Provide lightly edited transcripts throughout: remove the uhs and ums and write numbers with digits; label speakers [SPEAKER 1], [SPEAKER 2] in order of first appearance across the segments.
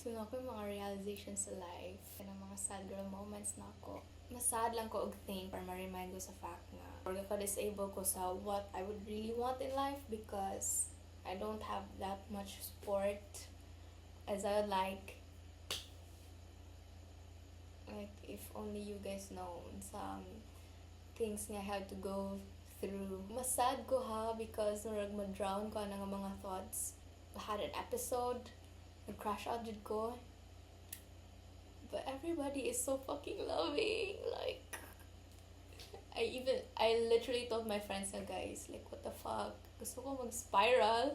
[SPEAKER 1] So, ako yung mga realizations sa life, and mga sad girl moments na ako. Masad lang ko og thing para ma-remind ko sa fact nga or ka-disable ko sa what I would really want in life because I don't have that much support as I would like. Like, if only you guys know some things nga I had to go through. Masad ko ha because nurag ma-drown ko ng mga thoughts. I had an episode, nag-crash out jud ko. But everybody is so fucking loving. Like, I literally told my friends na, guys, like, what the fuck? Gusto ko mag-spiral.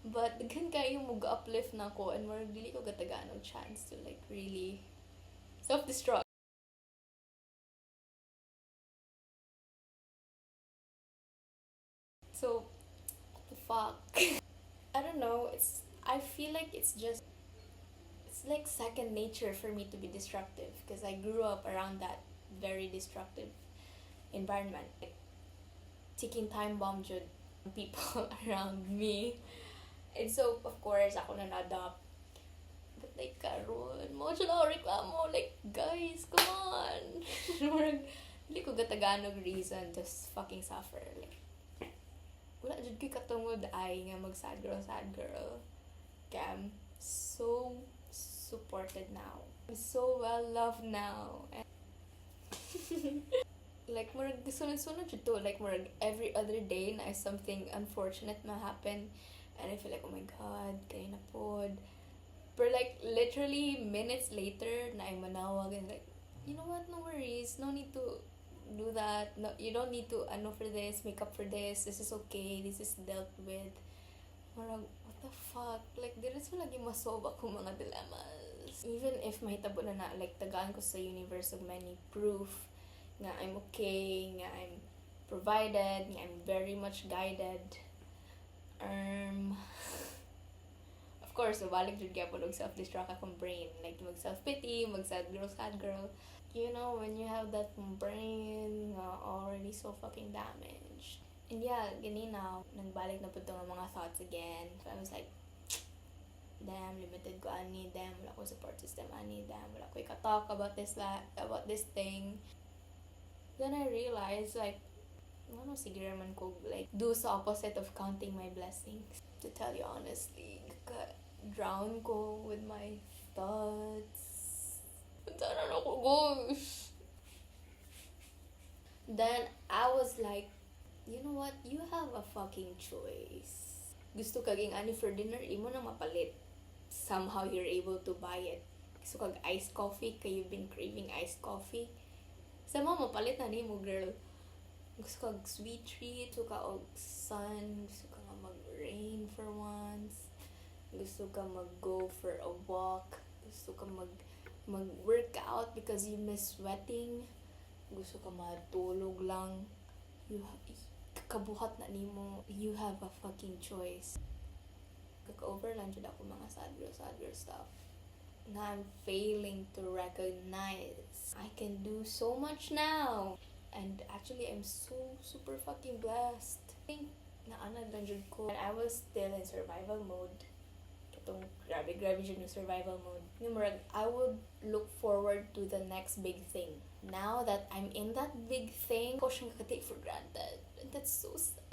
[SPEAKER 1] But, daghan kayo mag-uplift na ko and more dili ko gatagaan ng chance to, like, really self-destruct. So, what the fuck? I don't know. I feel like it's like second nature for me to be destructive because I grew up around that very destructive environment. Like, ticking time bomb jud people around me. And so, of course, ako na na-adopt. But like, karon, mo siya reklamo. Like, guys, come on. Hindi ko gatagaan ng reason to fucking suffer. Like, wala jud ko'y katungod ay nga sad girl. Kaya I'm so supported now. I'm so well loved now. And like, murag sunod-sunod jud to. Like, murag every other day na something unfortunate na happen. And I feel like, oh my God, kaya na pod. But like, literally minutes later, na ay manawag and like, you know what, no worries. No need to do that. No, you don't need to for this, make up for this. This is okay. This is dealt with. Murag, what the fuck? Like, diretso lagi masolve ako mga dilemmas. Even if mahitabo na like, tagaan ko sa universe of many proof nga I'm okay, nga I'm provided, nga I'm very much guided. Of course, mabalik jud gyapon og self-destruct akong brain. Like, mag-self-pity, sad girl. You know, when you have that brain already so fucking damaged. And yeah, ganina, nagbalik na po itong mga thoughts again. So I was like, damn, limited ko ani, damn, wala ko support system ani, damn, wala ko ika-talk about this thing. Then I realized, like, ano siguro man ko, like, do sa opposite of counting my blessings. To tell you honestly, drown ko with my thoughts. Saan ako, gosh? Then, I was like, you know what? You have a fucking choice. Gusto kaging ani for dinner, imo na mapalit. Somehow, you're able to buy it. Gusto kag iced coffee, kaya you've been craving iced coffee. Somehow, mapalit na ni mo, girl. Gusto kag sweet treat, gusto ka og sun, gusto ka nga mag-rain for once, gusto ka mag-go for a walk, gusto ka mag-workout because you miss sweating, gusto ka matulog lang, kabuhat na nimo, you have a fucking choice. Kaka-over lang jud ako mga sad girl stuff. Nga I'm failing to recognize I can do so much now. And actually, I'm so super fucking blessed. I think naanad lang jud ko. And I was still in survival mode. Katong grabe jud yung survival mode. I would look forward to the next big thing. Now that I'm in that big thing, ko siyang take for granted. And that's so sad.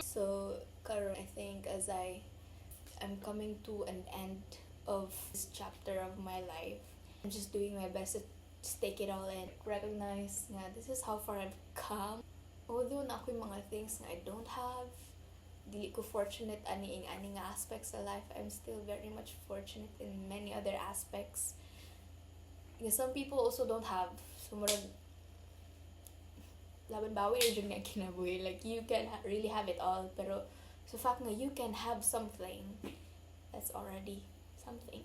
[SPEAKER 1] So, karon, I think as I'm coming to an end of this chapter of my life, I'm just doing my best to just take it all in. Recognize nga, this is how far I've come. Although na ako yung mga things na I don't have, dili ko fortunate ani nga aspects sa life, I'm still very much fortunate in many other aspects. Because some people also don't have. So, murag, laban bawi rin nga kinabuhi. Like, you can really have it all. Pero, so fact nga, you can have something. That's already something.